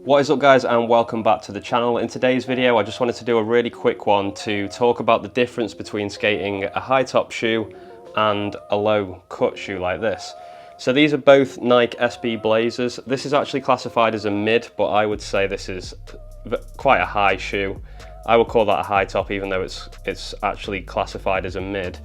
What is up guys, and welcome back to the channel. In today's video I just wanted to do a really quick one to talk about the difference between skating a high top shoe and a low cut shoe like this. So these are both Nike SB Blazers. This is actually classified as a mid, but I would say this is quite a high shoe. I would call that a high top even though it's actually classified as a mid.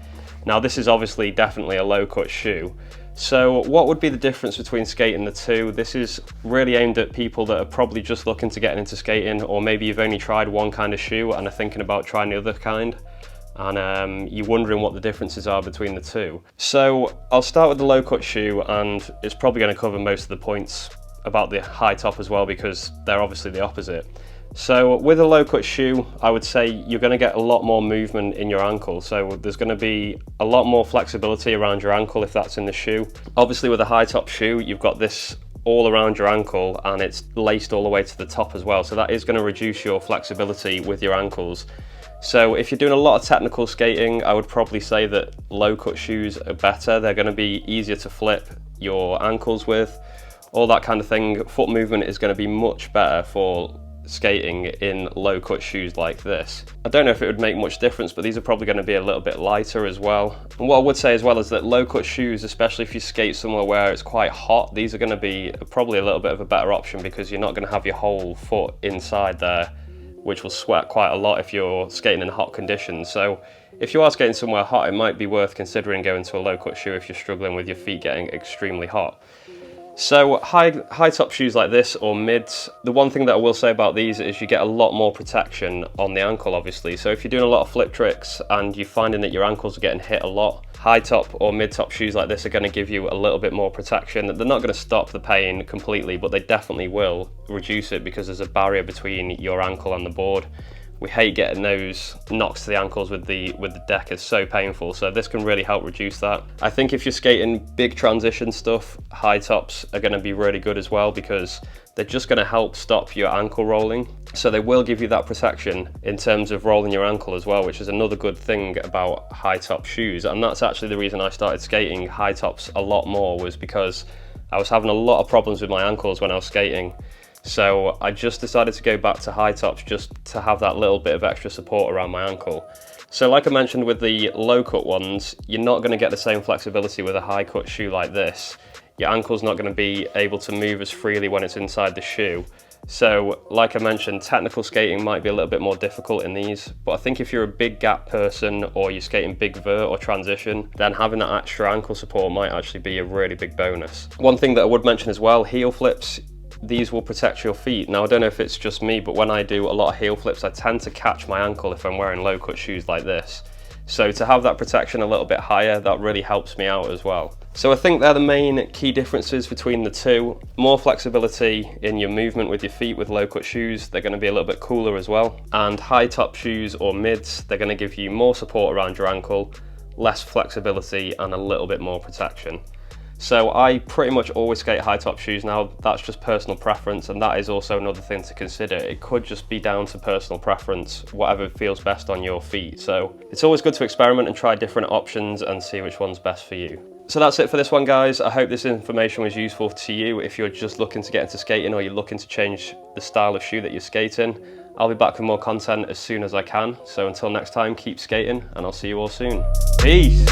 Now this is obviously definitely a low cut shoe. So what would be the difference between skating the two? This is really aimed at people that are probably just looking to get into skating, or maybe you've only tried one kind of shoe and are thinking about trying the other kind, and you're wondering what the differences are between the two. So I'll start with the low cut shoe, and it's probably going to cover most of the points about the high top as well because they're obviously the opposite. So with a low cut shoe, I would say you're going to get a lot more movement in your ankle. So there's going to be a lot more flexibility around your ankle if that's in the shoe. Obviously with a high top shoe, you've got this all around your ankle and it's laced all the way to the top as well. So that is going to reduce your flexibility with your ankles. So if you're doing a lot of technical skating, I would probably say that low cut shoes are better. They're going to be easier to flip your ankles with, all that kind of thing. Foot movement is going to be much better for skating in low cut shoes like this. I don't know if it would make much difference, but these are probably going to be a little bit lighter as well. And what I would say as well is that low cut shoes, especially if you skate somewhere where it's quite hot, these are going to be probably a little bit of a better option because you're not going to have your whole foot inside there, which will sweat quite a lot if you're skating in hot conditions. So if you are skating somewhere hot, it might be worth considering going to a low cut shoe if you're struggling with your feet getting extremely hot. So high top shoes like this or mids, the one thing that I will say about these is you get a lot more protection on the ankle obviously. So if you're doing a lot of flip tricks and you're finding that your ankles are getting hit a lot, high top or mid top shoes like this are going to give you a little bit more protection. They're not going to stop the pain completely, but they definitely will reduce it because there's a barrier between your ankle and the board. We hate getting those knocks to the ankles with the deck. It's so painful, so this can really help reduce that. I think if you're skating big transition stuff, high tops are going to be really good as well because they're just going to help stop your ankle rolling. So they will give you that protection in terms of rolling your ankle as well, which is another good thing about high top shoes. And that's actually the reason I started skating high tops a lot more, was because I was having a lot of problems with my ankles when I was skating. So I just decided to go back to high tops just to have that little bit of extra support around my ankle. So like I mentioned with the low cut ones, you're not going to get the same flexibility with a high cut shoe like this. Your ankle's not going to be able to move as freely when it's inside the shoe. So like I mentioned, technical skating might be a little bit more difficult in these, but I think if you're a big gap person or you're skating big vert or transition, then having that extra ankle support might actually be a really big bonus. One thing that I would mention as well, heel flips. These will protect your feet. Now I don't know if it's just me, but when I do a lot of heel flips, I tend to catch my ankle if I'm wearing low cut shoes like this. So to have that protection a little bit higher, that really helps me out as well. So I think they're the main key differences between the two. More flexibility in your movement with your feet with low cut shoes. They're going to be a little bit cooler as well. And high top shoes or mids, they're going to give you more support around your ankle, less flexibility and a little bit more protection. So I pretty much always skate high top shoes now. That's just personal preference, and that is also another thing to consider. It could just be down to personal preference, whatever feels best on your feet. So it's always good to experiment and try different options and see which one's best for you. So that's it for this one guys. I hope this information was useful to you if you're just looking to get into skating or you're looking to change the style of shoe that you're skating. I'll be back with more content as soon as I can. So until next time, keep skating and I'll see you all soon. Peace!